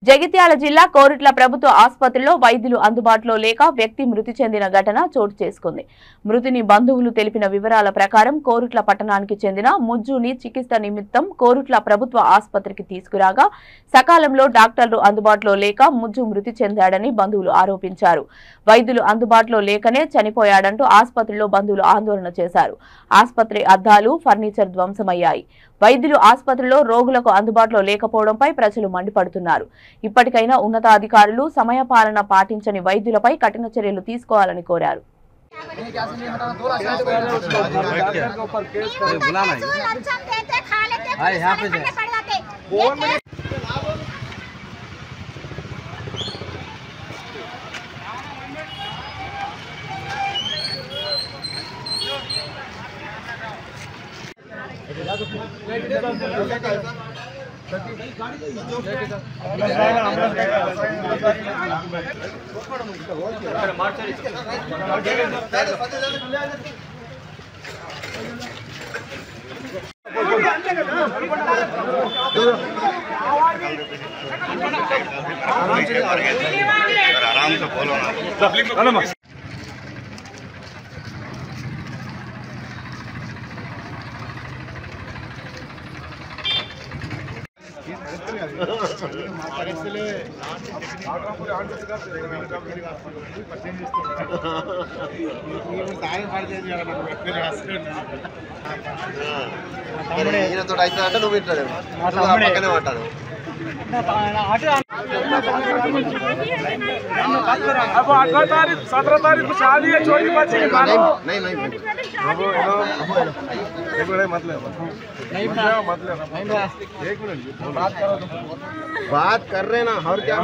జగిత్యాల జిల్లా కోరుట్ల ప్రభుత్వ ఆసుపత్రిలో వైద్యులు అందుబాటులో లేక వ్యక్తి మృతి చెందిన ఘటన చోటు చేసుకుంది. మృతిని బంధువులు తెలిపిన వివరాల ప్రకారం కోరుట్ల పట్టణానికి చెందిన ముజ్జుని చికిత్స నిమిత్తం కోరుట్ల ప్రభుత్వ ఆసుపత్రికి తీసుకురాగా సకాలంలో డాక్టర్లు అందుబాటులో లేక ముజ్జు మృతి చెందాడని బంధువులు ఆరోపించారు. వైద్యులు అందుబాటులో లేకనే చనిపోయాడంటూ ఆసుపత్రిలో బంధువులు ఆందోళన చేశారు. ఆసుపత్రి అద్దాలు, ఫర్నిచర్ ధ్వంసమయ్యాయి. వైద్యులు ఆసుపత్రిలో రోగులకు అందుబాటులో లేకపోవడంపై ప్రజలు మండిపడుతున్నారు. ఇప్పటికైనా ఉన్నతాధికారులు సమయపాలన పాటించని వైద్యులపై కఠిన చర్యలు తీసుకోవాలని కోరారు. आराम से बोलो ना। ఈయనతో అయితే అంటే నువ్వు ఇట్లా పక్కనే పట్టాడు. अब 18 तारीख 17 तारीख को शादी है, छोटी बच्ची की मानो। नहीं नहीं मतलब एक मिनट बात करो, बात कर रहे ना और क्या